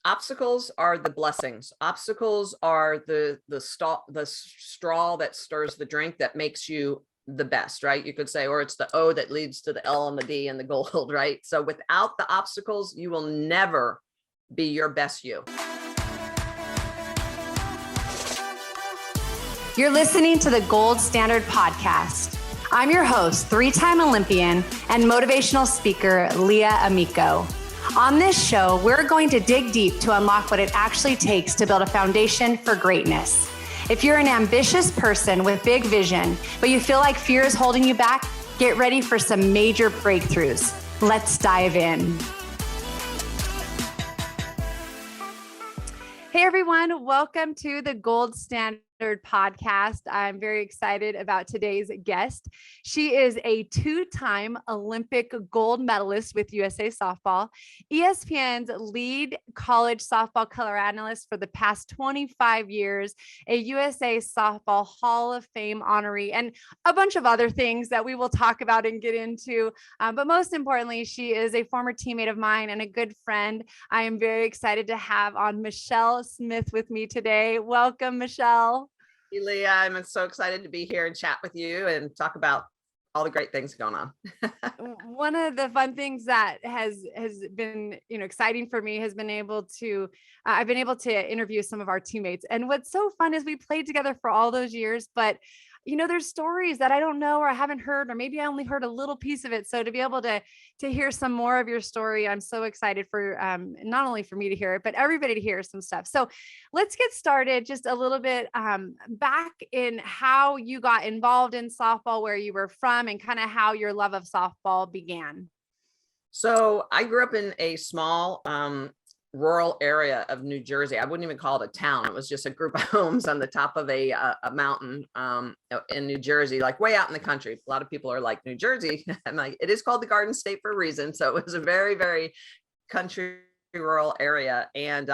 Obstacles are the blessings. Obstacles are the straw that stirs the drink that makes you the best, right? You could say, or it's the O that leads to the L and the D and the gold, right? So without the obstacles, you will never be your best you. You're listening to the Gold Standard Podcast. I'm your host, three-time Olympian and motivational speaker, Leah Amico. On this show, we're going to dig deep to unlock what it actually takes to build a foundation for greatness. If you're an ambitious person with big vision, but you feel like fear is holding you back, get ready for some major breakthroughs. Let's dive in. Hey everyone, welcome to the Gold Standard Podcast. I'm very excited about today's guest. She is a two-time Olympic gold medalist with USA Softball, ESPN's lead college softball color analyst for the past 25 years, a USA Softball Hall of Fame honoree, and a bunch of other things that we will talk about and get into. But most importantly, she is a former teammate of mine and a good friend. I am very excited to have on Michele Smith with me today. Welcome, Michele. Hey, Leah, I'm so excited to be here and chat with you and talk about all the great things going on. One of the fun things that has been, exciting for me has been I've been able to interview some of our teammates. And what's so fun is we played together for all those years, but there's stories that I don't know, or I haven't heard, or maybe I only heard a little piece of it. So to be able to hear some more of your story, I'm so excited for not only for me to hear it, but everybody to hear some stuff. So let's get started just a little bit back in how you got involved in softball, where you were from, and kind of how your love of softball began. So I grew up in a small rural area of New Jersey. I wouldn't even call it a town. It was just a group of homes on the top of a mountain in New Jersey, like way out in the country. A lot of people are like, New Jersey. I'm like, it is called the Garden State for a reason. So it was a very, very country rural area. And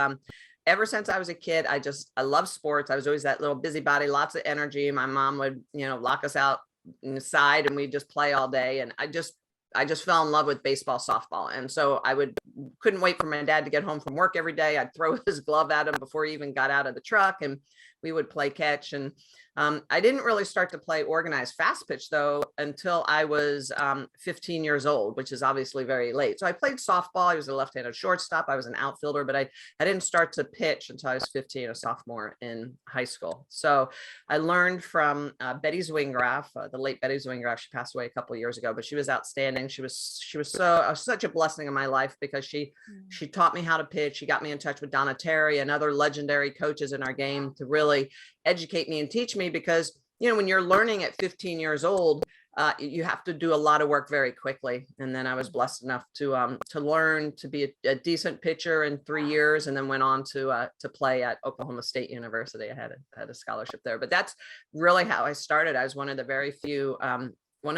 ever since I was a kid, I love sports. I was always that little busybody, lots of energy. My mom would, lock us out inside and we'd just play all day. And I just fell in love with baseball, softball. And so couldn't wait for my dad to get home from work every day. I'd throw his glove at him before he even got out of the truck, and we would play catch. And I didn't really start to play organized fast pitch though until I was 15 years old, which is obviously very late. So I played softball. I was a left-handed shortstop. I was an outfielder, but I didn't start to pitch until I was 15, a sophomore in high school. So I learned from Betty Zwingraff, the late Betty Zwingraff. She passed away a couple of years ago, but she was outstanding. She was such a blessing in my life because she taught me how to pitch. She got me in touch with Donna Terry and other legendary coaches in our game to really educate me and teach me, because when you're learning at 15 years old, you have to do a lot of work very quickly. And then I was blessed enough to learn to be a decent pitcher in 3 years, and then went on to play at Oklahoma State University. I had a scholarship there, but that's really how I started. I was one of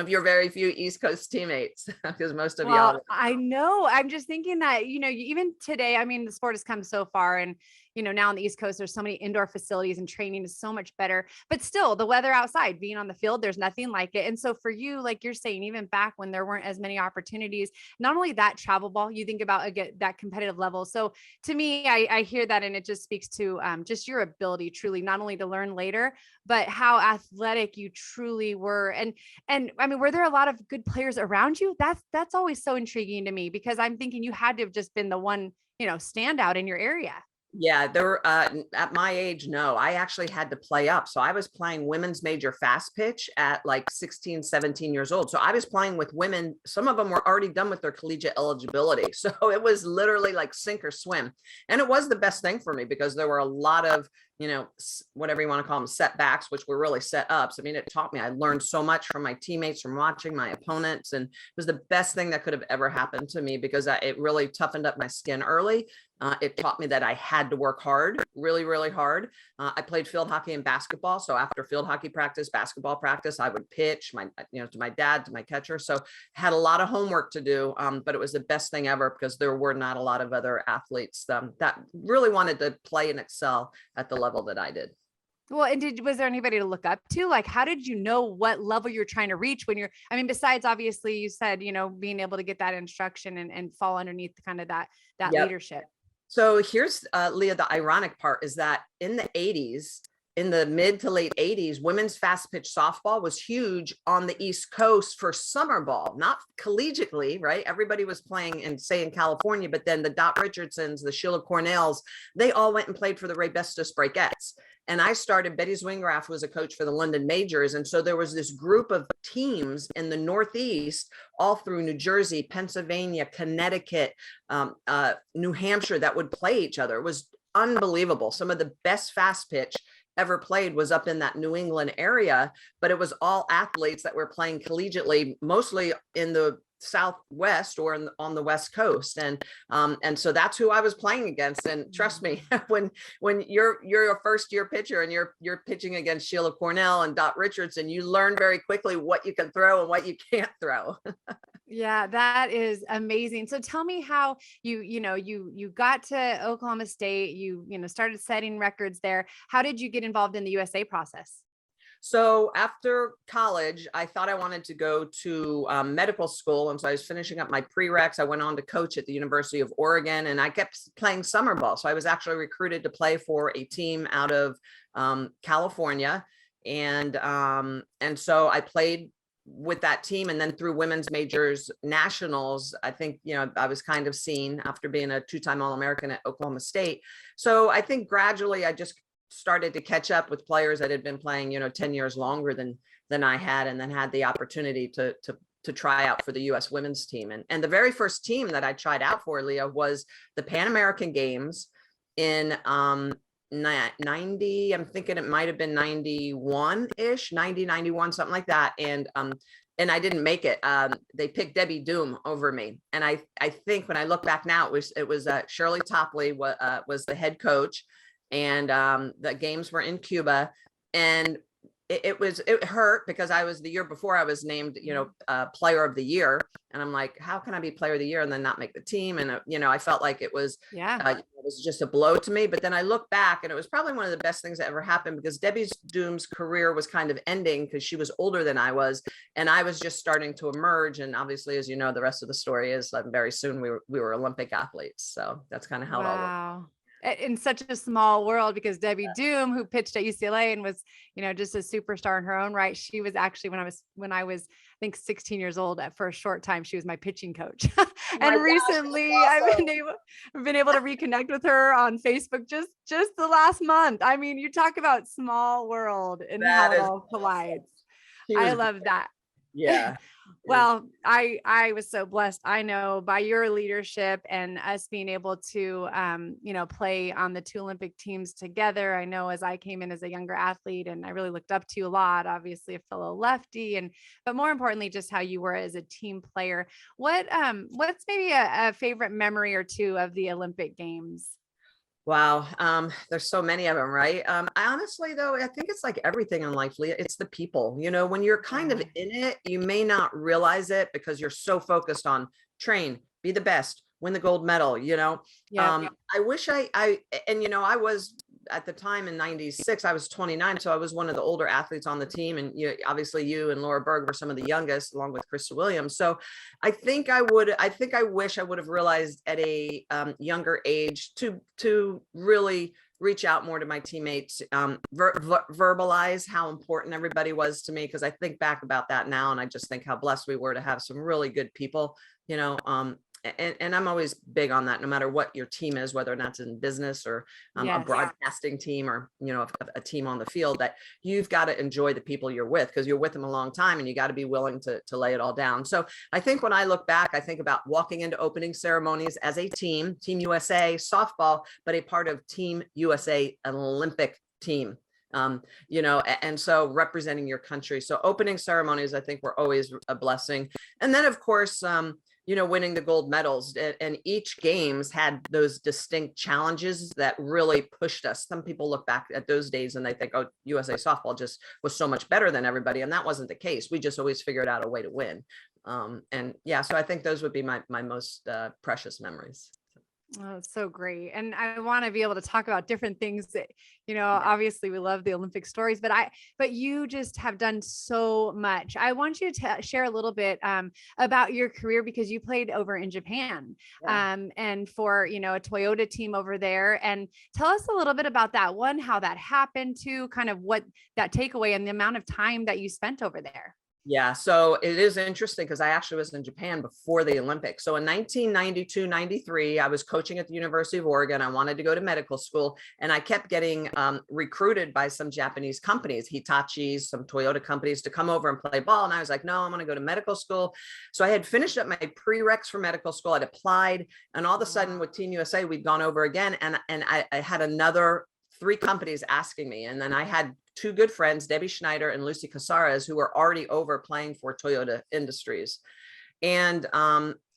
your very few East Coast teammates, because most of y'all. I know. I'm just thinking that, even today, I mean, the sport has come so far, and, now on the East Coast, there's so many indoor facilities and training is so much better, but still the weather outside, being on the field, there's nothing like it. And so for you, like you're saying, even back when there weren't as many opportunities, not only that travel ball, you think about that competitive level. So to me, I hear that, and it just speaks to just your ability truly, not only to learn later, but how athletic you truly were. And I mean, were there a lot of good players around you? That's always so intriguing to me, because I'm thinking you had to have just been the one, standout in your area. Yeah, there were, at my age, no, I actually had to play up. So I was playing women's major fast pitch at like 16, 17 years old. So I was playing with women. Some of them were already done with their collegiate eligibility. So it was literally like sink or swim. And it was the best thing for me, because there were a lot of, whatever you want to call them, setbacks, which were really set ups. I mean, it taught me, I learned so much from my teammates, from watching my opponents. And it was the best thing that could have ever happened to me, because it really toughened up my skin early. It taught me that I had to work hard, really, really hard. I played field hockey and basketball. So after field hockey practice, basketball practice, I would pitch to my dad, to my catcher. So had a lot of homework to do, but it was the best thing ever, because there were not a lot of other athletes that really wanted to play and excel at the level that I did. Well, and was there anybody to look up to? Like, how did you know what level you're trying to reach besides obviously you said, being able to get that instruction and fall underneath kind of that Yep. leadership? So here's Leah, the ironic part is that in the 80s, in the mid to late 80s, women's fast pitch softball was huge on the East Coast for summer ball, not collegiately, right? Everybody was playing in, say, in California, but then the Dot Richardsons, the Sheila Cornells, they all went and played for the Ray Bestos Breakettes. And I started, Betty Zwingraff was a coach for the London Majors. And so there was this group of teams in the Northeast, all through New Jersey, Pennsylvania, Connecticut, New Hampshire, that would play each other. It was unbelievable. Some of the best fast pitch ever played was up in that New England area, but it was all athletes that were playing collegiately, mostly in the Southwest or on the West Coast. And so that's who I was playing against. And trust me, when you're a first year pitcher and you're pitching against Sheila Cornell and Dot Richardson, you learn very quickly what you can throw and what you can't throw. Yeah, that is amazing. So tell me how you got to Oklahoma State, you started setting records there. How did you get involved in the USA process? So after college, I thought I wanted to go to medical school. And so I was finishing up my prereqs. I went on to coach at the University of Oregon, and I kept playing summer ball. So I was actually recruited to play for a team out of California. And so I played with that team. And then through women's majors nationals, I think, I was kind of seen after being a two-time All-American at Oklahoma State. So I think gradually I just started to catch up with players that had been playing, 10 years longer than I had, and then had the opportunity to try out for the U.S. women's team. And the very first team that I tried out for, Leah, was the Pan American Games in 90, I'm thinking it might've been 91-ish, 90, 91, something like that. And I didn't make it. They picked Debbie Doom over me. And I think when I look back now, it was Shirley Topley was the head coach. And the games were in Cuba, and it hurt because the year before I was named, player of the year. And I'm like, how can I be player of the year and then not make the team? And, I felt like it was just a blow to me. But then I look back, and it was probably one of the best things that ever happened, because Debbie Doom's career was kind of ending because she was older than I was. And I was just starting to emerge. And obviously, as you know, the rest of the story is very soon we were Olympic athletes. So that's kind of how it all worked. In such a small world, because Debbie Doom, who pitched at UCLA and was, just a superstar in her own right. She was actually, when I was, I think 16 years old, for a short time, she was my pitching coach. And recently awesome. I've been able to reconnect with her on Facebook just the last month. I mean, you talk about small world and how it all collides. I love that. Yeah. Well, I was so blessed, I know, by your leadership and us being able to, play on the two Olympic teams together. I know as I came in as a younger athlete, and I really looked up to you a lot, obviously a fellow lefty, but more importantly, just how you were as a team player. What's maybe a favorite memory or two of the Olympic Games? Wow. There's so many of them, right? I honestly, though, I think it's like everything in life, Leah. It's the people, when you're kind of in it, you may not realize it because you're so focused on train, be the best, win the gold medal, I wish I was at the time in 96, I was 29. So I was one of the older athletes on the team. And obviously you and Laura Berg were some of the youngest, along with Krista Williams. So I wish I would have realized at a younger age to really reach out more to my teammates, verbalize how important everybody was to me. Cause I think back about that now, and I just think how blessed we were to have some really good people, and I'm always big on that, no matter what your team is, whether or not it's in business or a broadcasting team or, a team on the field, that you've got to enjoy the people you're with, because you're with them a long time, and you got to be willing to lay it all down. So I think when I look back, I think about walking into opening ceremonies as a Team USA softball, but a part of Team USA, an Olympic team. And so representing your country. So opening ceremonies, I think, were always a blessing. And then, of course, winning the gold medals, and each games had those distinct challenges that really pushed us. Some people look back at those days and they think, oh, USA softball just was so much better than everybody. And that wasn't the case. We just always figured out a way to win. So I think those would be my most precious memories. Oh, it's so great. And I want to be able to talk about different things that, obviously we love the Olympic stories, but you just have done so much. I want you to share a little bit about your career, because you played over in Japan, Yeah. and for, a Toyota team over there. And tell us a little bit about that one, how that happened, to kind of what that takeaway and the amount of time that you spent over there. Yeah, so it is interesting because I actually was in Japan before the Olympics. So in 1992, 93, I was coaching at the University of Oregon. I wanted to go to medical school, and I kept getting recruited by some Japanese companies, Hitachi's, some Toyota companies, to come over and play ball. And I was like, no, I'm going to go to medical school. So I had finished up my prereqs for medical school. I'd applied, and all of a sudden with Team USA, we'd gone over again. And I had another 3 companies asking me. And then I had 2 good friends, Debbie Schneider and Lucy Casares, who were already over playing for Toyota Industries. And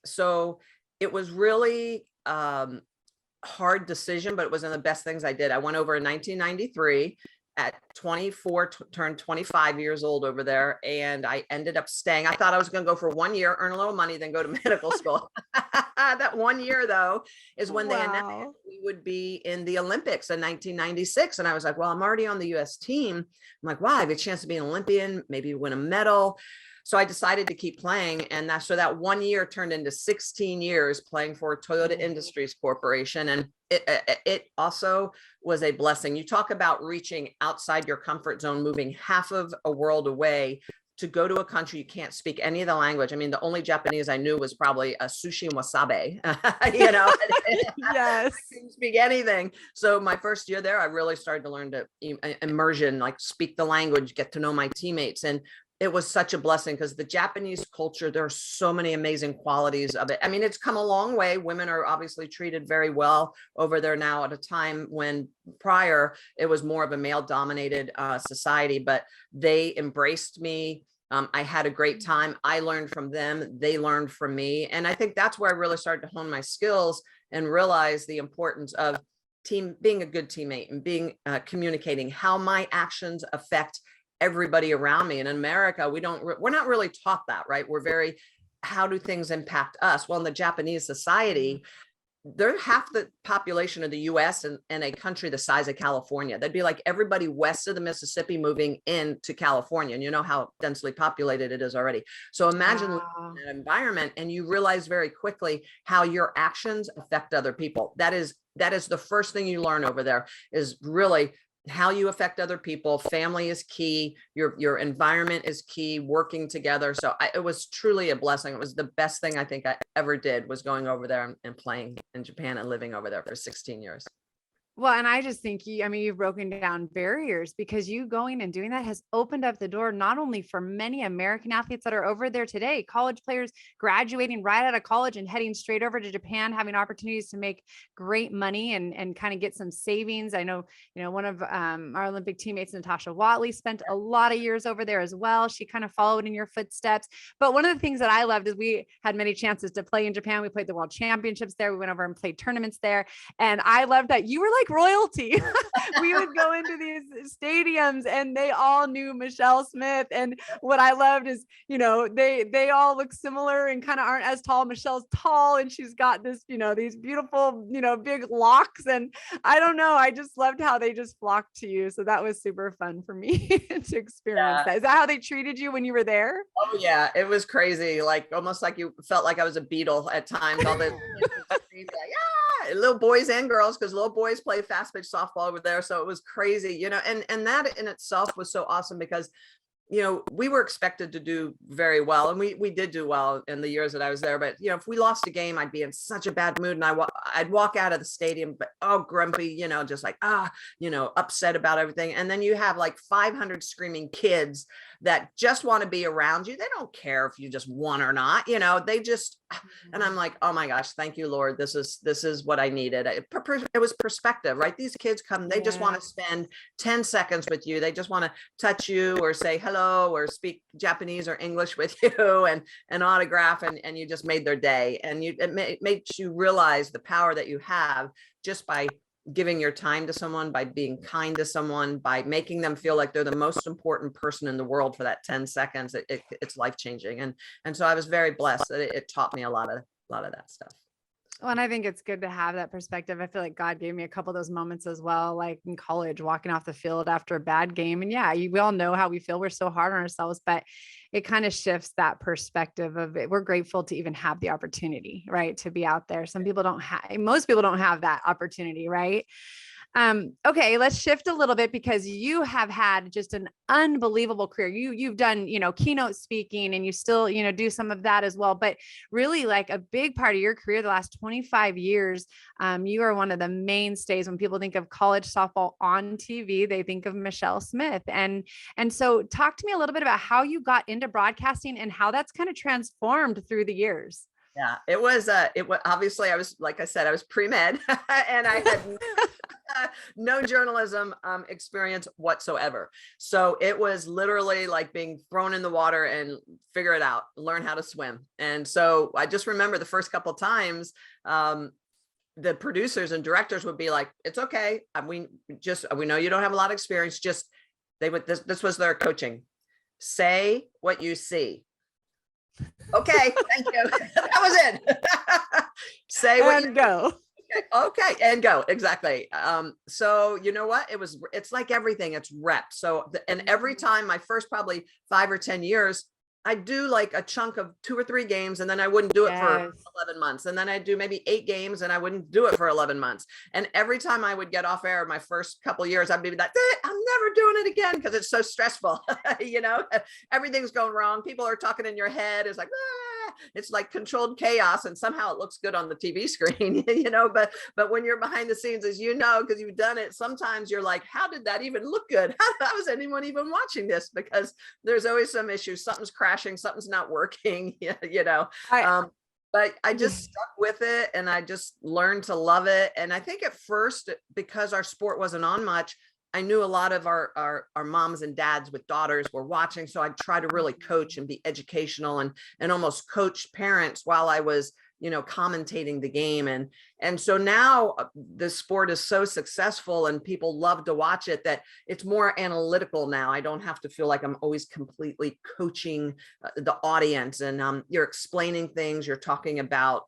so it was really hard decision, but it was one of the best things I did. I went over in 1993 at 24, turned 25 years old over there. And I ended up staying. I thought I was going to go for 1 year, earn a little money, then go to medical school. That 1 year, though, is when they announced we would be in the Olympics in 1996. And I was like, well, I'm already on the US team. I'm like, wow, I have a chance to be an Olympian, maybe win a medal. So I decided to keep playing. And so that 1 year turned into 16 years playing for Toyota Industries Corporation. And it also was a blessing. You talk about reaching outside your comfort zone, moving half of a world away to go to a country you can't speak any of the language. I mean, the only Japanese I knew was probably a sushi and wasabi, Yes. I couldn't speak anything. So my first year there, I really started to learn to immersion, like speak the language, get to know my teammates. And it was such a blessing because the Japanese culture, there are so many amazing qualities of it. I mean, it's come a long way. Women are obviously treated very well over there now, at a time when prior it was more of a male dominated society, but they embraced me. I had a great time. I learned from them. They learned from me. And I think that's where I really started to hone my skills and realize the importance of being a good teammate and being communicating how my actions affect everybody around me. And in America, we're not really taught that, right? We're very, how do things impact us? Well, in the Japanese society, they're half the population of the US and a country the size of California. That'd be like everybody west of the Mississippi moving into California. And you know how densely populated it is already. So imagine living in that environment, and you realize very quickly how your actions affect other people. That is the first thing you learn over there, is really how you affect other people. Family is key. Your environment is key, working together. So it was truly a blessing. It was the best thing I think I ever did, was going over there and playing in Japan and living over there for 16 years. Well, and I just think you've broken down barriers, because you going and doing that has opened up the door, not only for many American athletes that are over there today, college players graduating right out of college and heading straight over to Japan, having opportunities to make great money and kind of get some savings. I know, one of our Olympic teammates, Natasha Watley, spent a lot of years over there as well. She kind of followed in your footsteps. But one of the things that I loved is we had many chances to play in Japan. We played the World Championships there. We went over and played tournaments there. And I loved that you were like royalty. We would go into these stadiums and they all knew Michele Smith. And what I loved is, they all look similar and kind of aren't as tall. Michelle's tall and she's got this, these beautiful, big locks. And I don't know, I just loved how they just flocked to you. So that was super fun for me to experience that. Is that how they treated you when you were there? Oh yeah, it was crazy. Like almost like you felt like I was a beetle at times. All the little boys and girls, because little boys play fast pitch softball over there. So it was crazy, and that in itself was so awesome, because we were expected to do very well, and we did do well in the years that I was there. But if we lost a game, I'd be in such a bad mood, and I'd walk out of the stadium, but grumpy, just like upset about everything. And then you have like 500 screaming kids that just want to be around you. They don't care if you just won or not. They just. And I'm like, oh my gosh, thank you, Lord. This is what I needed. It was perspective, right? These kids come, they just want to spend 10 seconds with you. They just want to touch you or say hello or speak Japanese or English with you and an autograph. And you just made their day. And it makes you realize the power that you have just by giving your time to someone, by being kind to someone, by making them feel like they're the most important person in the world for that 10 seconds. It's life-changing. And so I was very blessed that it taught me a lot of that stuff. Well, and I think it's good to have that perspective. I feel like God gave me a couple of those moments as well, like in college, walking off the field after a bad game. And yeah, we all know how we feel. We're so hard on ourselves, but it kind of shifts that perspective of it. We're grateful to even have the opportunity, right? To be out there. Some people don't have, most people don't have that opportunity, right? Okay, let's shift a little bit because you have had just an unbelievable career. You've done, keynote speaking and you still, do some of that as well. But really like a big part of your career, the last 25 years, you are one of the mainstays. When people think of college softball on TV, they think of Michele Smith. And so talk to me a little bit about how you got into broadcasting and how that's kind of transformed through the years. Yeah, it was obviously, I was, like I said, I was pre-med and I had no journalism experience whatsoever. So it was literally like being thrown in the water and figure it out, learn how to swim. And so I just remember the first couple of times, the producers and directors would be like, it's okay. We know you don't have a lot of experience. Just, this was their coaching. Say what you see. Okay, thank you. That was it. Say what you go. Okay, and go. Exactly. So you know what? It's like everything, it's reps. So, and every time, my first probably 5 or 10 years, I do like a chunk of 2 or 3 games, and then I wouldn't do it for 11 months. And then I'd do maybe 8 games and I wouldn't do it for 11 months. And every time I would get off air, my first couple of years, I'd be like, I'm never doing it again, because it's so stressful. Everything's going wrong. People are talking in your head. It's like, it's like controlled chaos, and somehow it looks good on the TV screen, but when you're behind the scenes, as because you've done it, sometimes you're like, how did that even look good? How was anyone even watching this? Because there's always some issues. Something's crashing, something's not working, but I just stuck with it, and I just learned to love it. And I think at first, because our sport wasn't on much, I knew a lot of our moms and dads with daughters were watching. So I'd try to really coach and be educational and almost coach parents while I was, commentating the game. And so now the sport is so successful and people love to watch it that it's more analytical now. I don't have to feel like I'm always completely coaching the audience, and you're explaining things, you're talking about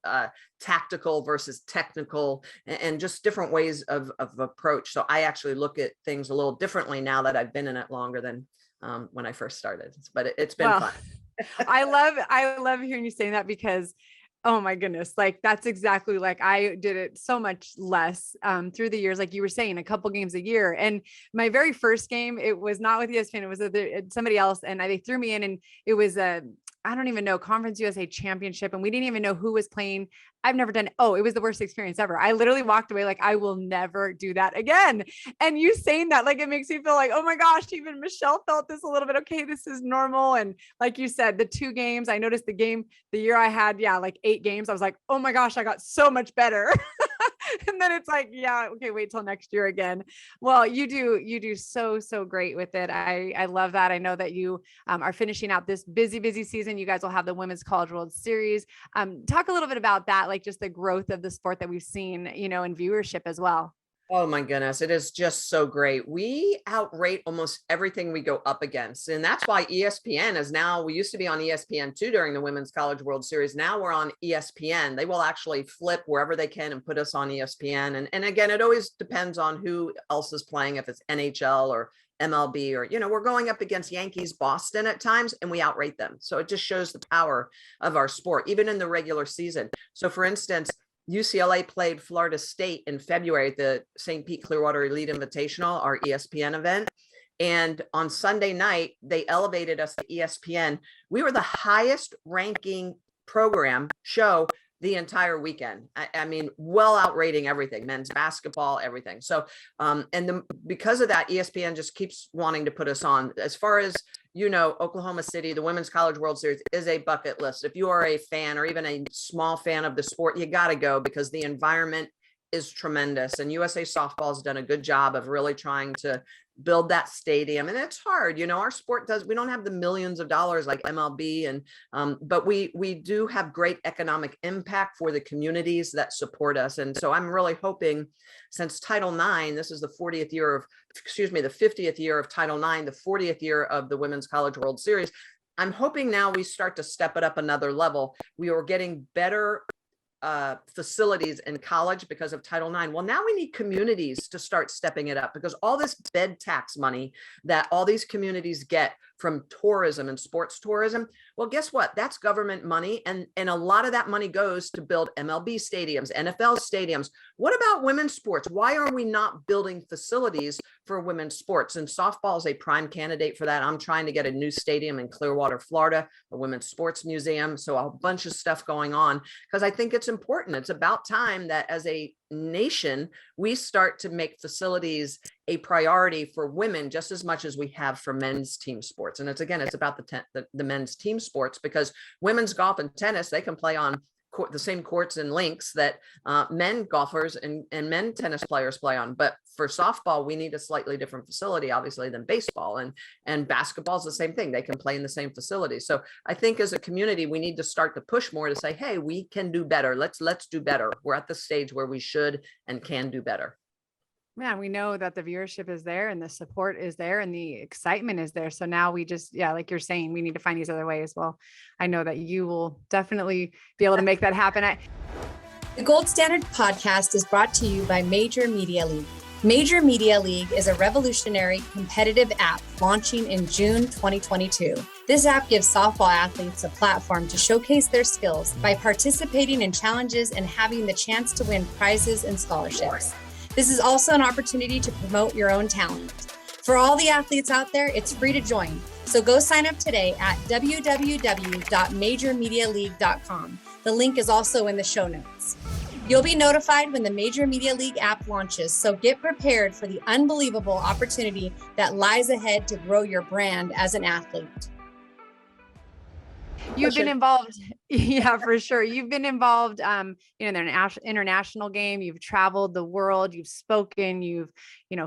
tactical versus technical, and just different ways of approach. So I actually look at things a little differently now that I've been in it longer than when I first started, but it's been fun. I love hearing you saying that, because oh my goodness. Like that's exactly like I did it so much less through the years. Like you were saying, a couple games a year. And my very first game, it was not with ESPN, it was somebody else. And they threw me in, and it was I don't even know, Conference USA Championship. And we didn't even know who was playing. I've never done it. Oh, it was the worst experience ever. I literally walked away like, I will never do that again. And you saying that, like, it makes me feel like, oh my gosh, even Michele felt this a little bit. Okay, this is normal. And like you said, the 2 games, I noticed the year I had, like 8 games. I was like, oh my gosh, I got so much better. And then it's like, yeah, okay, wait till next year again. Well, you do so great with it. I love that. I know that you are finishing out this busy season. You guys will have the Women's College World Series. Talk a little bit about that, like just the growth of the sport that we've seen, in viewership as well. Oh my goodness, it is just so great. We outrate almost everything we go up against. And that's why ESPN is now, we used to be on ESPN2 during the Women's College World Series. Now we're on ESPN. They will actually flip wherever they can and put us on ESPN. And again, it always depends on who else is playing, if it's NHL or MLB, or, we're going up against Yankees, Boston at times, and we outrate them. So it just shows the power of our sport, even in the regular season. So for instance, UCLA played Florida State in February at the St. Pete Clearwater Elite Invitational, our ESPN event. And on Sunday night, they elevated us to ESPN. We were the highest ranking program show the entire weekend. I mean, well outrating everything, men's basketball, everything. So, because of that, ESPN just keeps wanting to put us on. As far as, Oklahoma City, the Women's College World Series is a bucket list. If you are a fan or even a small fan of the sport, you got to go, because the environment is tremendous. And USA Softball has done a good job of really trying to build that stadium. And it's hard, our sport we don't have the millions of dollars like MLB, and but we do have great economic impact for the communities that support us. And so I'm really hoping, since Title IX, this is the 50th year of Title IX, the 40th year of the Women's College World Series, I'm hoping now we start to step it up another level. We are getting better facilities in college because of Title IX. Well, now we need communities to start stepping it up, because all this bed tax money that all these communities get from tourism and sports tourism, well, guess what? That's government money. And a lot of that money goes to build MLB stadiums, NFL stadiums. What about women's sports? Why are we not building facilities for women's sports? And softball is a prime candidate for that. I'm trying to get a new stadium in Clearwater, Florida, a women's sports museum. So a bunch of stuff going on, because I think it's important. It's about time that as a nation, we start to make facilities a priority for women just as much as we have for men's team sports. And it's about the men's team sports, because women's golf and tennis, they can play on the same courts and links that men golfers and men tennis players play on. But for softball, we need a slightly different facility, obviously, than baseball, and basketball is the same thing. They can play in the same facility. So I think as a community, we need to start to push more to say, hey, we can do better. Let's do better. We're at the stage where we should and can do better. Man, we know that the viewership is there and the support is there and the excitement is there. So now we just, like you're saying, we need to find these other ways. Well, I know that you will definitely be able to make that happen. The Gold Standard podcast is brought to you by Major Media League. Major Media League is a revolutionary competitive app launching in June 2022. This app gives softball athletes a platform to showcase their skills by participating in challenges and having the chance to win prizes and scholarships. This is also an opportunity to promote your own talent. For all the athletes out there, it's free to join. So go sign up today at www.majormedialeague.com. The link is also in the show notes. You'll be notified when the Major Media League app launches, so get prepared for the unbelievable opportunity that lies ahead to grow your brand as an athlete. You've been involved. Yeah, for sure. You've been involved, in the international game. You've traveled the world. You've spoken. You've,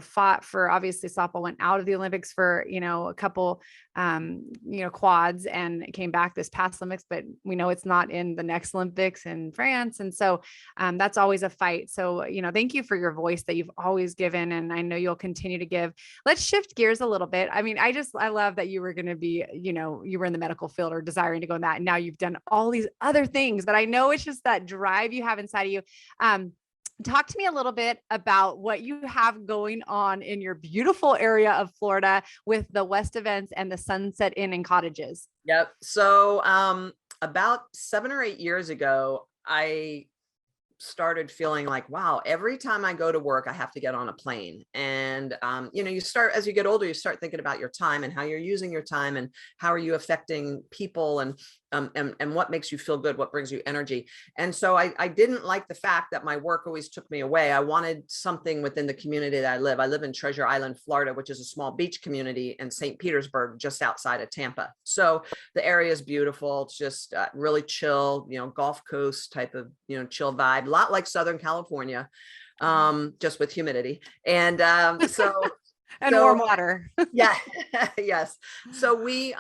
fought for, obviously softball went out of the Olympics for, a couple, quads and came back this past Olympics, but we know it's not in the next Olympics in France. And so that's always a fight. So, thank you for your voice that you've always given. And I know you'll continue to give. Let's shift gears a little bit. I mean, I love that you were going to be, you were in the medical field or desiring to go in that. And now you've done all these other things, but I know it's just that drive you have inside of you. Talk to me a little bit about what you have going on in your beautiful area of Florida with the West Events and the Sunset Inn and Cottages. Yep. So about 7 or 8 years ago, I started feeling like, wow, every time I go to work, I have to get on a plane. And, you start, as you get older, you start thinking about your time and how you're using your time and how are you affecting people and what makes you feel good, what brings you energy. And so I didn't like the fact that my work always took me away. I wanted something within the community that I live. I live in Treasure Island, Florida, which is a small beach community in St. Petersburg, just outside of Tampa. So the area is beautiful. It's just really chill, Gulf Coast type of, chill vibe, a lot like Southern California, just with humidity. And so and warm water. Yeah. Yes. So we,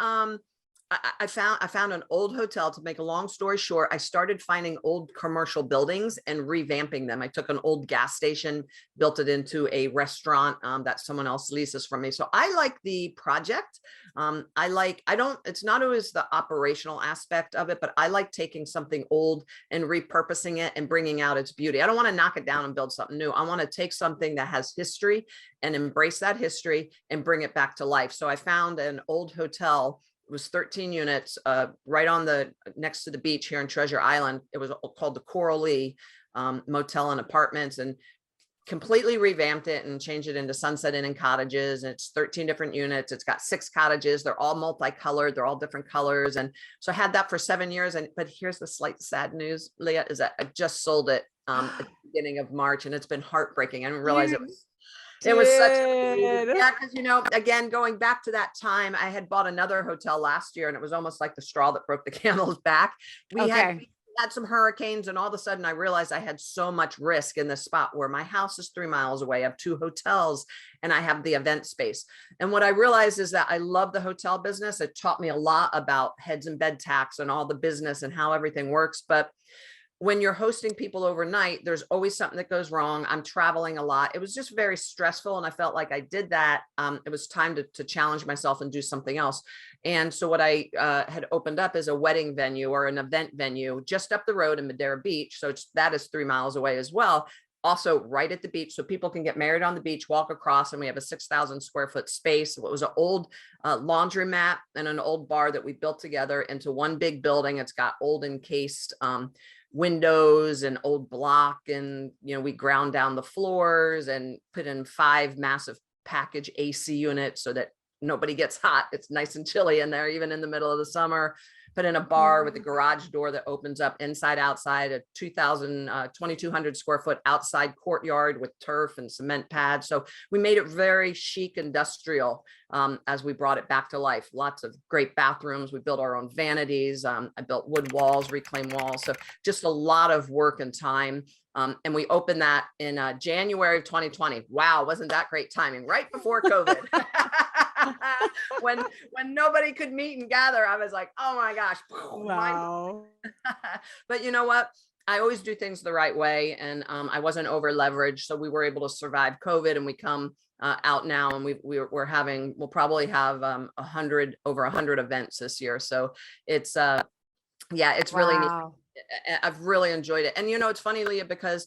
I found an old hotel. To make a long story short, I started finding old commercial buildings and revamping them. I took an old gas station, built it into a restaurant that someone else leases from me. So I like the project. It's not always the operational aspect of it, but I like taking something old and repurposing it and bringing out its beauty. I don't want to knock it down and build something new. I want to take something that has history and embrace that history and bring it back to life. So I found an old hotel. It was 13 units, right on next to the beach here in Treasure Island. It was called the Coralie Motel and Apartments, and completely revamped it and changed it into Sunset Inn and Cottages. And it's 13 different units. It's got 6 cottages. They're all multicolored. They're all different colors. And so I had that for 7 years. But here's the slight sad news, Leah, is that I just sold it at the beginning of March, and it's been heartbreaking. I didn't realize it was. It was such because again, going back to that time, I had bought another hotel last year, and it was almost like the straw that broke the camel's back. We had some hurricanes, and all of a sudden I realized I had so much risk in this spot where my house is 3 miles away. I have 2 hotels and I have the event space. And what I realized is that I love the hotel business. It taught me a lot about heads and bed tax and all the business and how everything works. But when you're hosting people overnight, there's always something that goes wrong. I'm traveling a lot. It was just very stressful. And I felt like I did that. It was time to challenge myself and do something else. And so what I had opened up is a wedding venue or an event venue just up the road in Madeira Beach. So that is 3 miles away as well. Also right at the beach, so people can get married on the beach, walk across, and we have a 6,000 square foot space. It was an old laundromat and an old bar that we built together into one big building. It's got old encased windows and old block, and we ground down the floors and put in 5 massive package AC units so that nobody gets hot. It's nice and chilly in there, even in the middle of the summer. Put in a bar with a garage door that opens up inside, outside, a 2,200 square foot outside courtyard with turf and cement pads. So we made it very chic industrial as we brought it back to life. Lots of great bathrooms. We built our own vanities. I built wood walls, reclaimed walls. So just a lot of work and time. And we opened that in January of 2020. Wow, wasn't that great timing? Right before COVID. when nobody could meet and gather, I was like, oh my gosh. Wow. But you know what? I always do things the right way, and I wasn't over leveraged. So we were able to survive COVID, and we come out now, and we'll probably have over 100 events this year. So it's it's really neat. I've really enjoyed it. And it's funny, Leah, because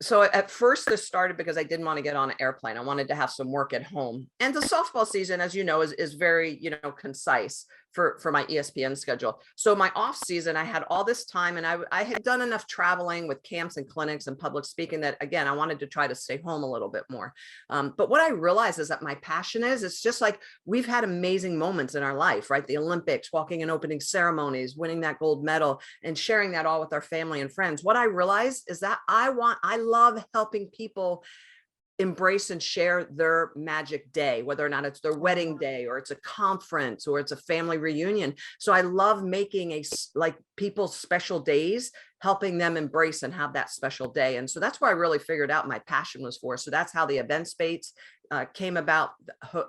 so at first this started because I didn't want to get on an airplane. I wanted to have some work at home. And the softball season, as you know, is very, concise for my ESPN schedule. So my off season, I had all this time, and I had done enough traveling with camps and clinics and public speaking that, again, I wanted to try to stay home a little bit more. But what I realized is that my passion it's just like, we've had amazing moments in our life, right? The Olympics, walking in opening ceremonies, winning that gold medal, and sharing that all with our family and friends. What I realized is that I love helping people embrace and share their magic day, whether or not it's their wedding day or it's a conference or it's a family reunion. So I love making people's special days, helping them embrace and have that special day. And so that's where I really figured out my passion was for. So that's how the event space came about,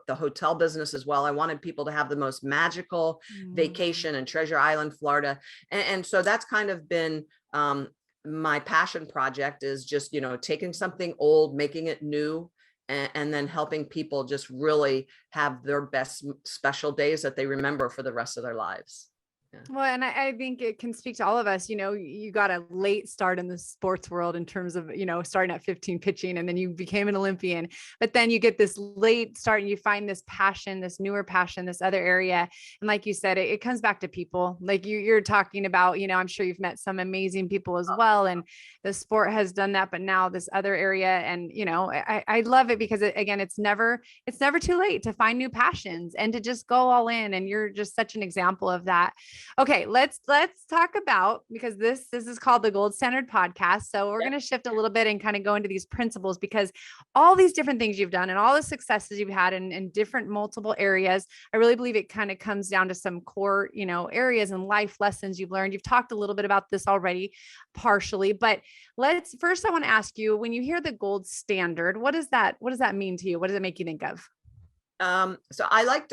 the hotel business as well. I wanted people to have the most magical vacation in Treasure Island, Florida. And so that's kind of been my passion project, is just, taking something old, making it new, and then helping people just really have their best special days that they remember for the rest of their lives. Yeah. Well, and I think it can speak to all of us. You got a late start in the sports world in terms of, starting at 15 pitching, and then you became an Olympian, but then you get this late start and you find this passion, this newer passion, this other area. And like you said, it comes back to people like you're talking about, I'm sure you've met some amazing people as well. And the sport has done that, but now this other area. And, I love it because it's never too late to find new passions and to just go all in. And you're just such an example of that. Okay, let's talk about, because this is called the Gold Standard Podcast. So we're going to shift a little bit and kind of go into these principles, because all these different things you've done and all the successes you've had in different multiple areas, I really believe it kind of comes down to some core, areas and life lessons you've learned. You've talked a little bit about this already partially, but I want to ask you, when you hear the gold standard, what does that mean to you? What does it make you think of? So I like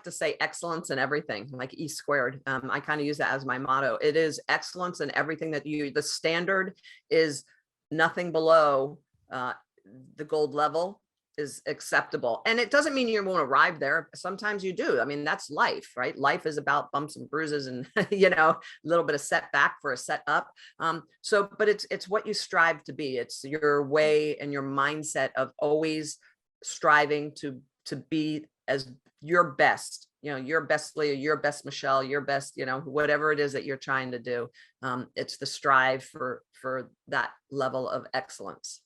to say excellence in everything, like E squared. I kind of use that as my motto. It is excellence in everything the standard is nothing below the gold level is acceptable. And it doesn't mean you won't arrive there. Sometimes you do. I mean, that's life, right? Life is about bumps and bruises and, a little bit of setback for a set up. But it's what you strive to be. It's your way and your mindset of always striving to be as your best, your best Leah, your best Michele, your best, whatever it is that you're trying to do. It's the strive for that level of excellence.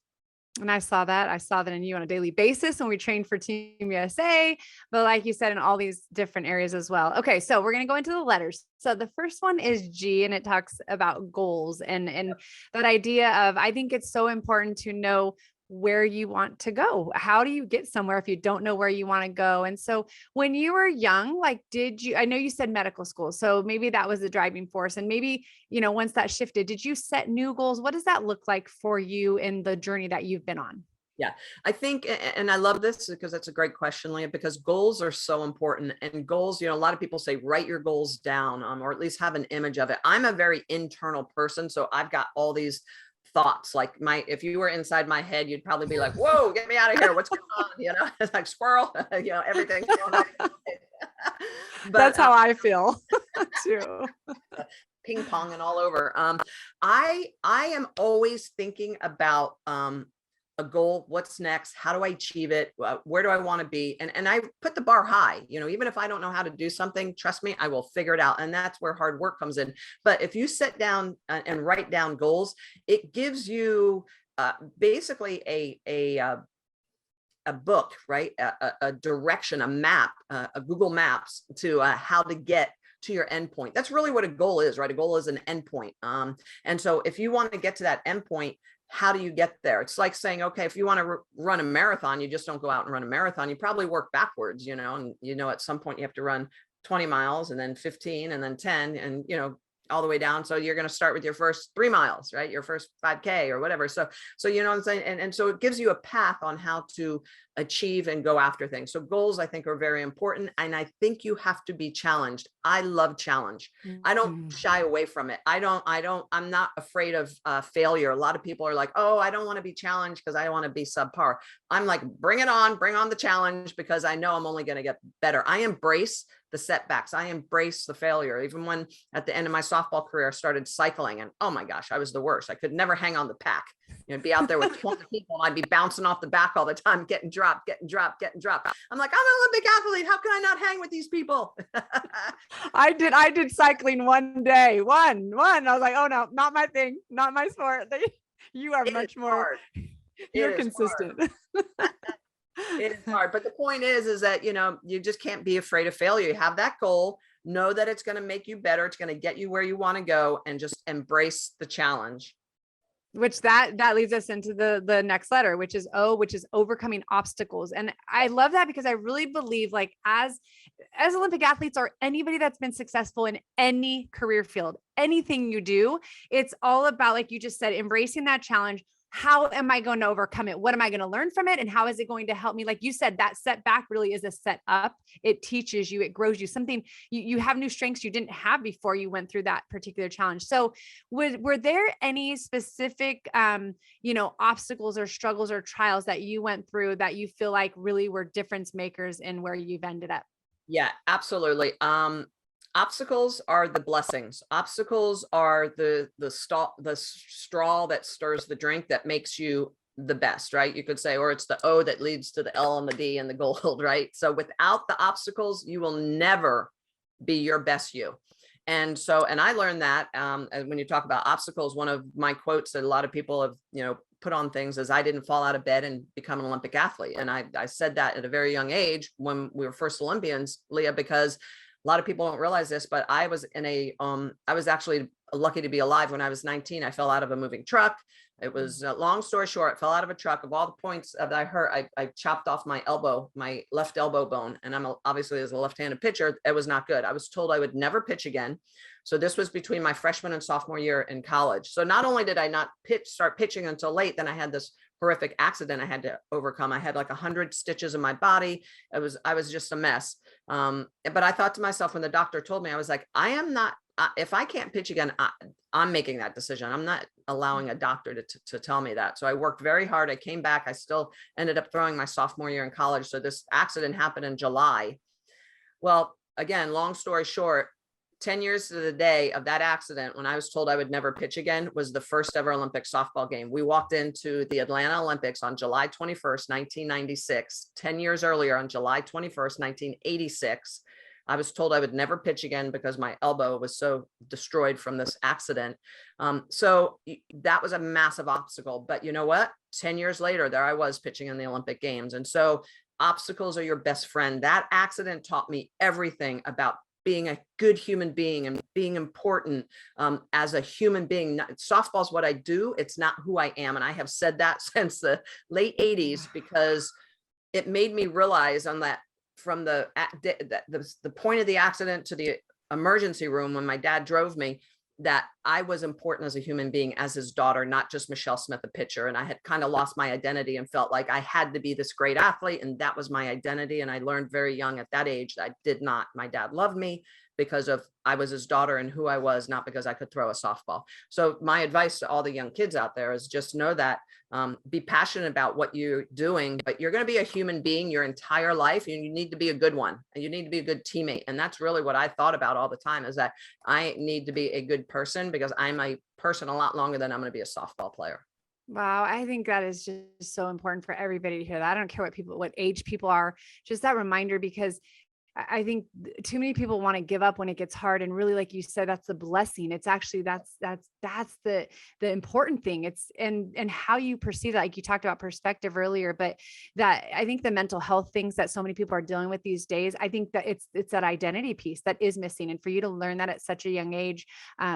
And I saw that in you on a daily basis when we trained for Team USA, but like you said, in all these different areas as well. Okay. So we're going to go into the letters. So the first one is G, and it talks about goals and that idea of, I think it's so important to know where you want to go. How do you get somewhere if you don't know where you want to go? And so when you were young, I know you said medical school, so maybe that was the driving force. And maybe, once that shifted, did you set new goals? What does that look like for you in the journey that you've been on? Yeah, I think, and I love this because that's a great question, Leah, because goals are so important. And goals, a lot of people say, write your goals down, or at least have an image of it. I'm a very internal person. So I've got all these thoughts, like if you were inside my head, you'd probably be like, whoa, get me out of here. What's going on? It's like squirrel, everything's going on. But that's how I feel too. Ping pong and all over. I am always thinking about a goal. What's next? How do I achieve it? Where do I want to be? And I put the bar high. Even if I don't know how to do something, trust me, I will figure it out. And that's where hard work comes in. But if you sit down and write down goals, it gives you basically a book, right? A direction, a map, a Google Maps to how to get to your endpoint. That's really what a goal is, right? A goal is an endpoint. And so if you want to get to that endpoint, how do you get there? It's like saying, okay, if you want to run a marathon, you just don't go out and run a marathon. You probably work backwards, and at some point you have to run 20 miles and then 15 and then 10 and, all the way down. So you're going to start with your first 3 miles, right? Your first 5K or whatever. So you know what I'm saying? And so it gives you a path on how to achieve and go after things. So goals, I think, are very important. And I think you have to be challenged. I love challenge. I don't shy away from it. I'm not afraid of failure. A lot of people are like, oh, I don't want to be challenged because I want to be subpar. I'm like, bring it on, bring on the challenge, because I know I'm only going to get better. I embrace the setbacks. I embrace the failure. Even when at the end of my softball career, I started cycling, and oh my gosh, I was the worst. I could never hang on the pack. Be out there with 20 people and I'd be bouncing off the back all the time, getting dropped. I'm like, I'm an Olympic athlete. How can I not hang with these people? I did cycling one day, one. I was like, oh no, not my thing, not my sport. You are much more, you're consistent. It is hard. But the point is that, you just can't be afraid of failure. You have that goal, know that it's going to make you better. It's going to get you where you want to go, and just embrace the challenge. Which that leads us into the next letter, which is O, which is overcoming obstacles. And I love that because I really believe, like, as Olympic athletes or anybody that's been successful in any career field, anything you do, it's all about, like you just said, embracing that challenge. How am I going to overcome it? What am I going to learn from it? And how is it going to help me? Like you said, that setback really is a set up. It teaches you, it grows you something. You have new strengths you didn't have before you went through that particular challenge. So were there any specific, obstacles or struggles or trials that you went through that you feel like really were difference makers in where you've ended up? Yeah, absolutely. Obstacles are the blessings. Obstacles are the straw that stirs the drink that makes you the best, right? You could say, or it's the O that leads to the L and the D and the gold, right? So without the obstacles, you will never be your best you. And I learned that when you talk about obstacles, one of my quotes that a lot of people have, put on things is, I didn't fall out of bed and become an Olympic athlete. And I said that at a very young age when we were first Olympians, Leah, because a lot of people don't realize this, but I was I was actually lucky to be alive when I was 19. I fell out of a moving truck. It was long story short, I fell out of a truck. Of all the points that I hurt, I chopped off my elbow, my left elbow bone. And I'm obviously, as a left-handed pitcher, it was not good. I was told I would never pitch again. So this was between my freshman and sophomore year in college. So not only did I not start pitching until late, then I had this horrific accident I had to overcome. I had like 100 stitches in my body. I was just a mess. But I thought to myself, when the doctor told me, I was like, I am not, if I can't pitch again, I'm making that decision. I'm not allowing a doctor to tell me that. So I worked very hard. I came back. I still ended up throwing my sophomore year in college. So this accident happened in July. Well, again, long story short, 10 years to the day of that accident, when I was told I would never pitch again, was the first ever Olympic softball game. We walked into the Atlanta Olympics on July 21st, 1996. 10 years earlier, on July 21st, 1986, I was told I would never pitch again because my elbow was so destroyed from this accident. So that was a massive obstacle. But you know what? 10 years later, there I was pitching in the Olympic Games. And so obstacles are your best friend. That accident taught me everything about being a good human being and being important as a human being. Softball is what I do. It's not who I am. And I have said that since the late 80s, because it made me realize on that, from the point of the accident to the emergency room when my dad drove me, that I was important as a human being, as his daughter, not just Michele Smith, a pitcher. And I had kind of lost my identity and felt like I had to be this great athlete, and that was my identity. And I learned very young at that age that I did not. My dad loved me because of I was his daughter and who I was, not because I could throw a softball. So my advice to all the young kids out there is just know that, be passionate about what you're doing, but you're going to be a human being your entire life, and you need to be a good one, and you need to be a good teammate. And that's really what I thought about all the time, is that I need to be a good person, because I'm a person a lot longer than I'm going to be a softball player. Wow, I think that is just so important for everybody to hear that. I don't care what age people are, just that reminder, because I think too many people want to give up when it gets hard. And really, like you said, that's the blessing. It's actually, that's the important thing. It's, and how you perceive that, like you talked about perspective earlier, but that I think the mental health things that so many people are dealing with these days, I think that it's that identity piece that is missing. And for you to learn that at such a young age,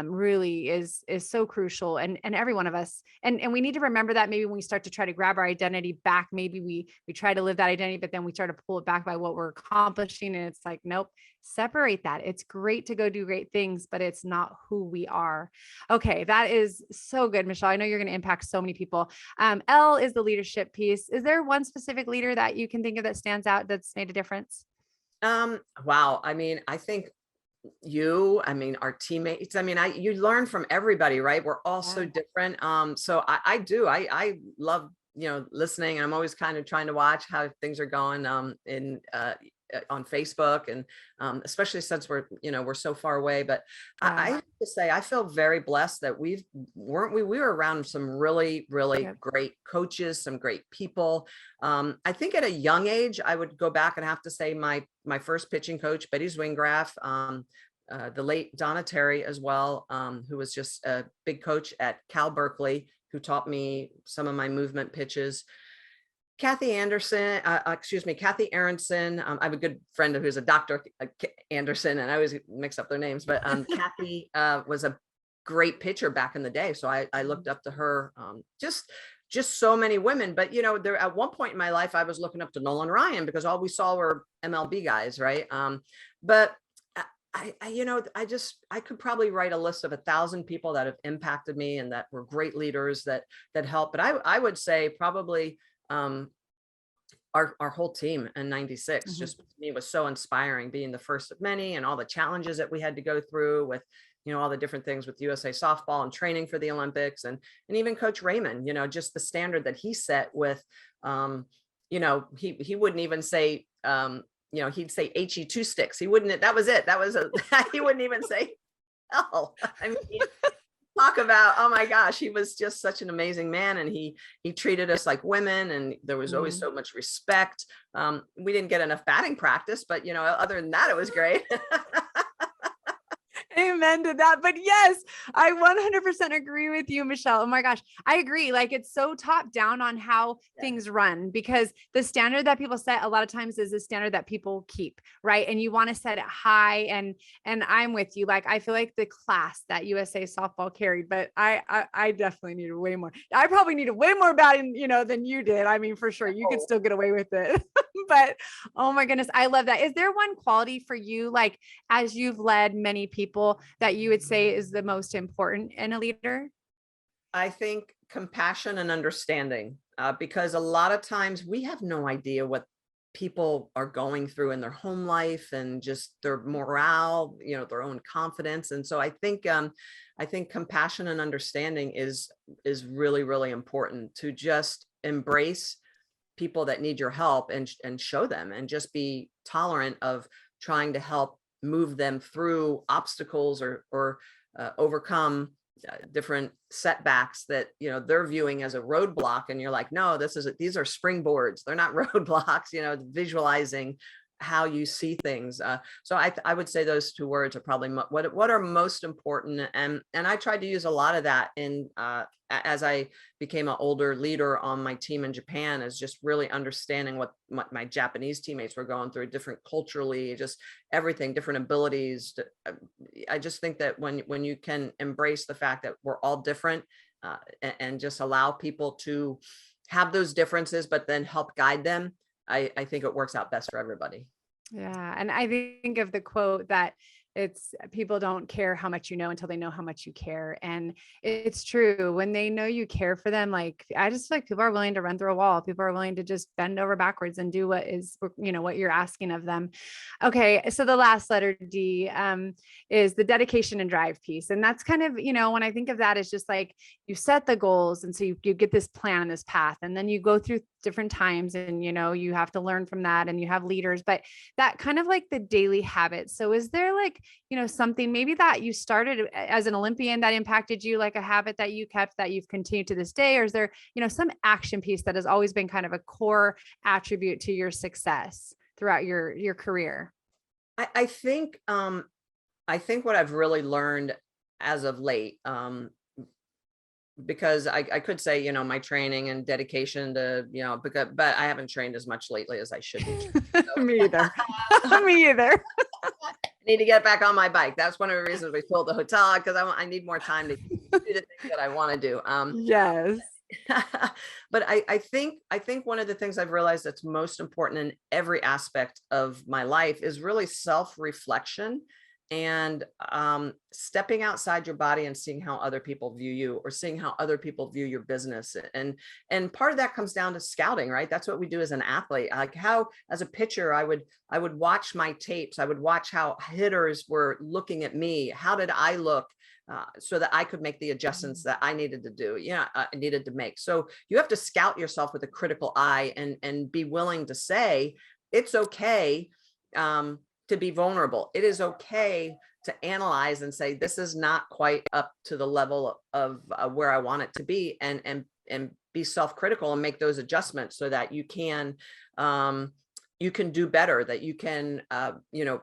really is so crucial. And every one of us, and we need to remember that maybe when we start to try to grab our identity back, maybe we try to live that identity, but then we start to pull it back by what we're accomplishing. And it's like, nope, separate that. It's great to go do great things, but it's not who we are. Okay. That is so good, Michele. I know you're going to impact so many people. L is the leadership piece. Is there one specific leader that you can think of that stands out, that's made a difference? Wow. I mean, I think our teammates, you learn from everybody, right? We're all so different. So I love, listening, and I'm always kind of trying to watch how things are going, on Facebook, and especially since we're so far away. But I have to say, I feel very blessed that we were around some really, really great coaches, some great people. I think at a young age, I would go back and have to say my first pitching coach, Betty Zwingraff, the late Donna Terry as well, who was just a big coach at Cal Berkeley, who taught me some of my movement pitches. Kathy Aronson. I have a good friend who's a Dr. Anderson, and I always mix up their names, but Kathy was a great pitcher back in the day. So I looked up to her, just so many women. But, there at one point in my life, I was looking up to Nolan Ryan, because all we saw were MLB guys. Right. But I could probably write a list of 1,000 people that have impacted me and that were great leaders that helped. But I would say probably, our whole team in 96 just to me was so inspiring, being the first of many, and all the challenges that we had to go through with, all the different things with USA softball and training for the Olympics, and even Coach Raymond, just the standard that he set with, he wouldn't even say, he'd say HE 2 sticks. He wouldn't, that was it. He wouldn't even say, oh, talk about, oh my gosh, he was just such an amazing man, and he treated us like women, and there was always so much respect. We didn't get enough batting practice, but other than that, it was great. Amen to that. But yes, I 100% agree with you, Michele. Oh my gosh. I agree. Like, it's so top down on how things run, because the standard that people set a lot of times is the standard that people keep. Right. And you want to set it high. And I'm with you. Like, I feel like the class that USA softball carried, but I definitely needed way more. I probably needed way more batting, than you did. I mean, for sure, you could still get away with it. But oh my goodness, I love that. Is there one quality for you, like, as you've led many people, that you would say is the most important in a leader? I think compassion and understanding, because a lot of times we have no idea what people are going through in their home life, and just their morale, their own confidence. And so I think compassion and understanding is really, really important, to just embrace people that need your help, and show them, and just be tolerant of trying to help move them through obstacles, or overcome different setbacks that they're viewing as a roadblock, and you're like, no, these are springboards, they're not roadblocks. Visualizing how you see things. So I would say those two words are probably what are most important, and I tried to use a lot of that in as I became an older leader on my team in Japan, is just really understanding what my Japanese teammates were going through, different culturally, just everything, different abilities. I just think that when you can embrace the fact that we're all different, and just allow people to have those differences, but then help guide them, I think it works out best for everybody. Yeah. And I think of the quote that It's people don't care how much you know until they know how much you care. And it's true when they know you care for them. Like, I just feel like people are willing to run through a wall. People are willing to just bend over backwards and do what is, what you're asking of them. Okay. So the last letter D is the dedication and drive piece. And that's kind of, when I think of that, it's just like you set the goals. And so you get this plan and this path, and then you go through different times and, you have to learn from that, and you have leaders, but that kind of like the daily habits. So is there like, something maybe that you started as an Olympian that impacted you, like a habit that you kept that you've continued to this day? Or is there, some action piece that has always been kind of a core attribute to your success throughout your career? I think what I've really learned as of late, because I could say, my training and dedication to, but I haven't trained as much lately as I should be. So. Me either. Me either. I need to get back on my bike. That's one of the reasons we sold the hotel, because I need more time to do the things that I want to do. Yes. But I think one of the things I've realized that's most important in every aspect of my life is really self-reflection and stepping outside your body and seeing how other people view you, or seeing how other people view your business. And part of that comes down to scouting, right? That's what we do as an athlete. Like how, as a pitcher, I would watch my tapes. I would watch how hitters were looking at me. How did I look? So that I could make the adjustments that I needed to do, I needed to make. So you have to scout yourself with a critical eye and be willing to say, it's okay to be vulnerable. It is okay to analyze and say, this is not quite up to the level of where I want it to be, and be self-critical and make those adjustments so that you can do better, that you can,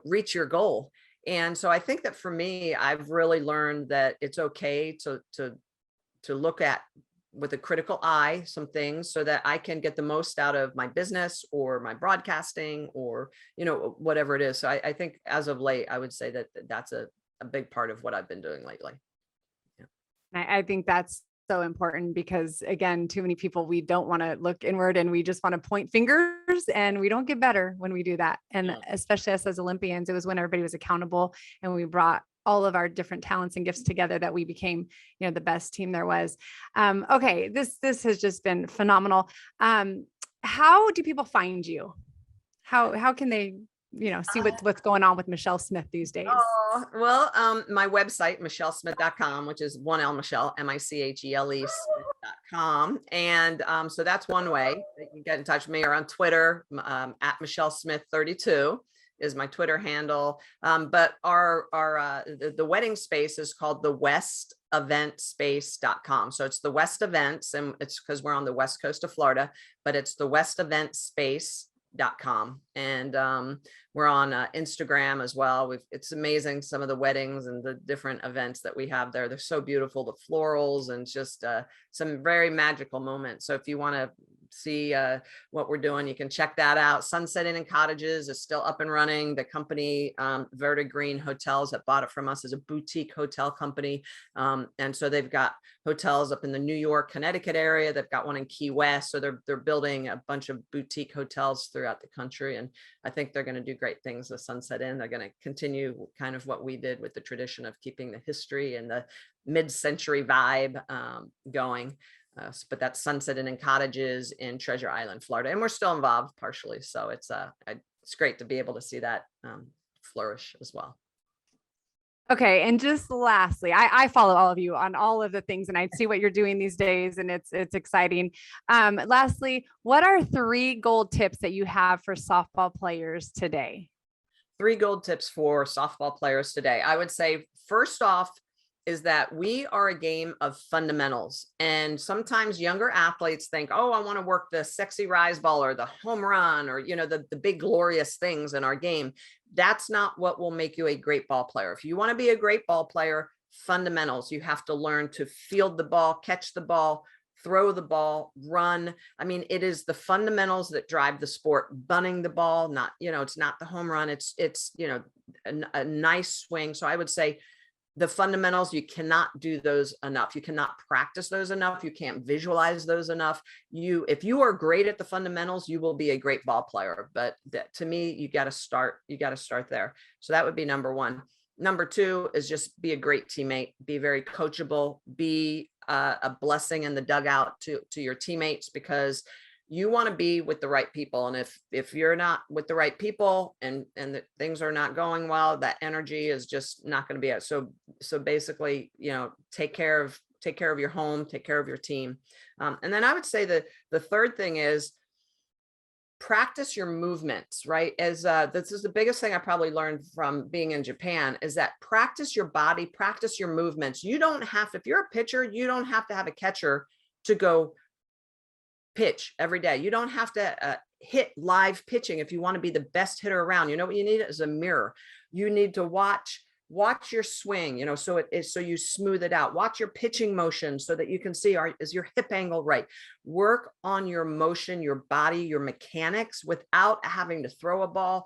reach your goal. And so I think that for me, I've really learned that it's okay to look at with a critical eye some things so that I can get the most out of my business or my broadcasting or, whatever it is. So I think as of late, I would say that that's a big part of what I've been doing lately. Yeah. I think that's so important because, again, too many people, we don't want to look inward and we just want to point fingers, and we don't get better when we do that. And especially us as Olympians, it was when everybody was accountable and we brought all of our different talents and gifts together that we became, the best team there was. Okay. This has just been phenomenal. How do people find you? How can they, see what's going on with Michele Smith these days? Oh, well, my website, michelesmith.com, which is one L Michele, Michele.com. And so that's one way that you can get in touch with me, or on Twitter, at Michele Smith 32 is my Twitter handle. But the wedding space is called the westeventspace.com. So it's the West Events, and it's because we're on the West Coast of Florida, but it's the westeventspace.com. And we're on Instagram as well. It's amazing, some of the weddings and the different events that we have there. They're so beautiful, the florals, and just some very magical moments. So if you want to see what we're doing, you can check that out. Sunset Inn and Cottages is still up and running. The company, Verde Green Hotels, that bought it from us, is a boutique hotel company. And so they've got hotels up in the New York, Connecticut area. They've got one in Key West. So they're building a bunch of boutique hotels throughout the country. And I think they're going to do great things with Sunset Inn. They're going to continue kind of what we did with the tradition of keeping the history and the mid-century vibe going. But that's Sunset Inn and Cottages in Treasure Island, Florida. And we're still involved partially. So it's great to be able to see that flourish as well. Okay. And just lastly, I follow all of you on all of the things, and I see what you're doing these days, and it's exciting. Lastly, what are 3 gold tips that you have for softball players today? 3 gold tips for softball players today. I would say, first off, is that we are a game of fundamentals. And sometimes younger athletes think, oh, I want to work the sexy rise ball or the home run, or, the big glorious things in our game. That's not what will make you a great ball player. If you want to be a great ball player, fundamentals, you have to learn to field the ball, catch the ball, throw the ball, run. I mean, it is the fundamentals that drive the sport. Bunting the ball, not, it's not the home run. It's a nice swing. So I would say, the fundamentals, you cannot do those enough. You cannot practice those enough. You can't visualize those enough. If you are great at the fundamentals, you will be a great ball player. But to me, you got to start there. So that would be number 1. Number two is just be a great teammate, be very coachable, be a blessing in the dugout to your teammates, because you want to be with the right people. And if you're not with the right people and things are not going well, that energy is just not going to be it. So basically, take care of your home, take care of your team. And then I would say that the third thing is practice your movements, right? As this is the biggest thing I probably learned from being in Japan, is that practice your body, practice your movements. You don't have to, if you're a pitcher, you don't have to have a catcher to go pitch every day. You don't have to hit live pitching if you want to be the best hitter around. You know what you need is a mirror. You need to watch your swing, so it is, so you smooth it out. Watch your pitching motion so that you can see, is your hip angle right? Work on your motion, your body, your mechanics, without having to throw a ball,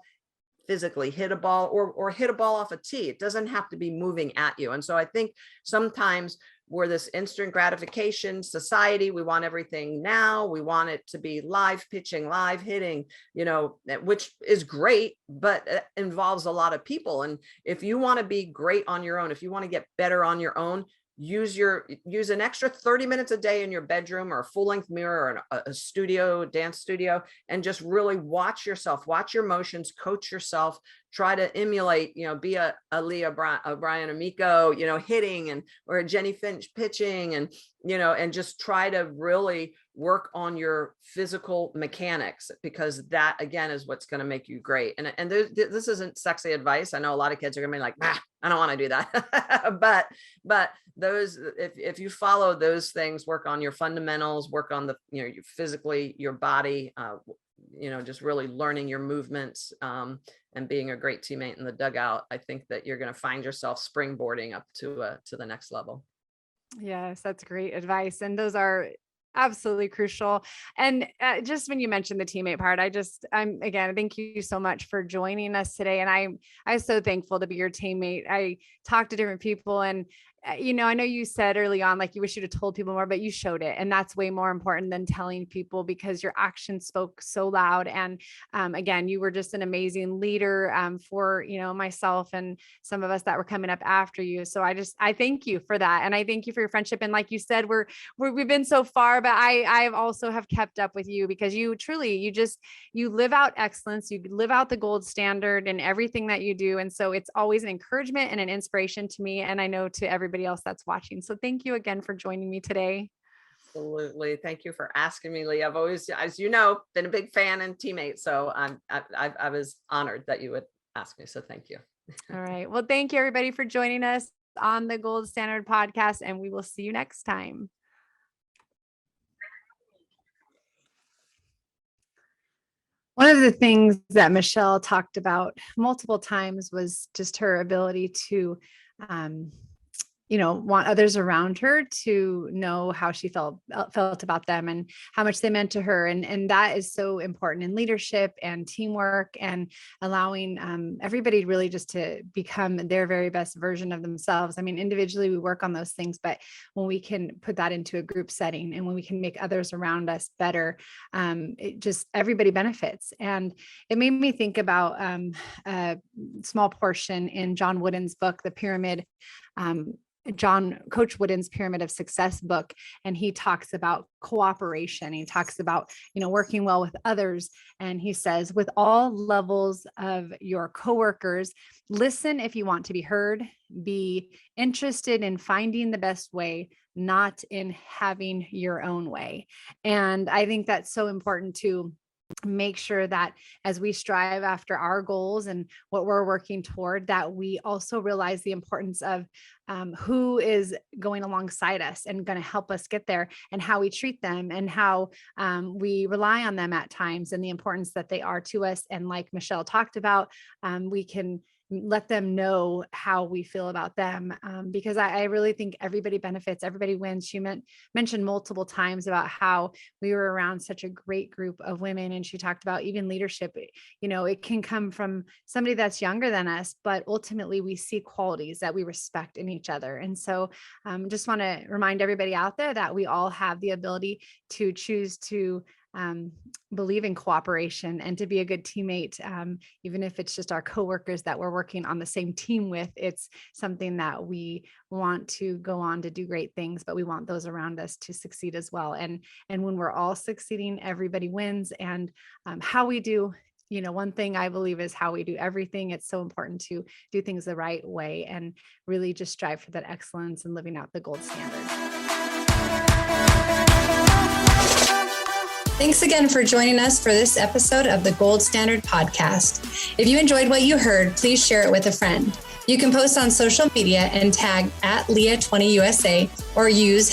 physically hit a ball, or hit a ball off a tee. It doesn't have to be moving at you. And so I think sometimes we're this instant gratification society. We want everything now. We want it to be live pitching, live hitting, which is great, but it involves a lot of people. And if you want to be great on your own, if you want to get better on your own, use an extra 30 minutes a day in your bedroom, or a full-length mirror, or a dance studio, and just really watch yourself, watch your motions, coach yourself, try to emulate, be a Leah O'Brien Amico, hitting, or a Jenny Finch pitching, and just try to really work on your physical mechanics, because that again is what's going to make you great. And this isn't sexy advice. I know a lot of kids are going to be like, I don't want to do that. but those, if you follow those things, work on your fundamentals, work on your physically, your body, just really learning your movements, and being a great teammate in the dugout, I think that you're going to find yourself springboarding up to the next level. Yes, that's great advice. And those are absolutely crucial. And just when you mentioned the teammate part, I'm again, thank you so much for joining us today. And I'm so thankful to be your teammate. I talked to different people, and I know you said early on, like, you wish you'd have told people more, but you showed it. And that's way more important than telling people, because your actions spoke so loud. And again, you were just an amazing leader for, myself and some of us that were coming up after you. So I thank you for that. And I thank you for your friendship. And like you said, we've been so far, but I've also have kept up with you, because you truly, you live out excellence. You live out the gold standard in everything that you do. And so it's always an encouragement and an inspiration to me. And I know to everybody else that's watching. So thank you again for joining me today. Absolutely. Thank you for asking me, Lee. I've always, as you know, been a big fan and teammate. So I was honored that you would ask me. So thank you. All right. Well, thank you everybody for joining us on the Gold Standard Podcast, and we will see you next time. One of the things that Michele talked about multiple times was just her ability to, want others around her to know how she felt about them and how much they meant to her. And that is so important in leadership and teamwork, and allowing everybody really just to become their very best version of themselves. I mean, individually we work on those things, but when we can put that into a group setting, and when we can make others around us better, it just, everybody benefits. And it made me think about a small portion in John Wooden's book, The Pyramid, Coach Wooden's Pyramid of Success book. And he talks about cooperation. He talks about, working well with others. And he says, with all levels of your coworkers, listen if you want to be heard, be interested in finding the best way, not in having your own way. And I think that's so important to make sure that as we strive after our goals and what we're working toward, that we also realize the importance of who is going alongside us and going to help us get there, and how we treat them, and how we rely on them at times, and the importance that they are to us. And like Michele talked about, we can let them know how we feel about them, because I really think everybody benefits, everybody wins. She mentioned multiple times about how we were around such a great group of women, and she talked about even leadership. It can come from somebody that's younger than us, but ultimately we see qualities that we respect in each other. And so just want to remind everybody out there that we all have the ability to choose to believe in cooperation and to be a good teammate. Even if it's just our coworkers that we're working on the same team with, it's something that we want to go on to do great things, but we want those around us to succeed as well. And when we're all succeeding, everybody wins. And how we do, one thing I believe is how we do everything. It's so important to do things the right way and really just strive for that excellence and living out the gold standard. Thanks again for joining us for this episode of the Gold Standard Podcast. If you enjoyed what you heard, please share it with a friend. You can post on social media and tag @Leah20USA or use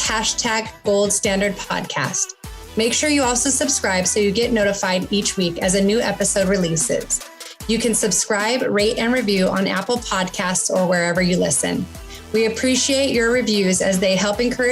#Gold Standard Podcast. Make sure you also subscribe so you get notified each week as a new episode releases. You can subscribe, rate, and review on Apple Podcasts or wherever you listen. We appreciate your reviews as they help encourage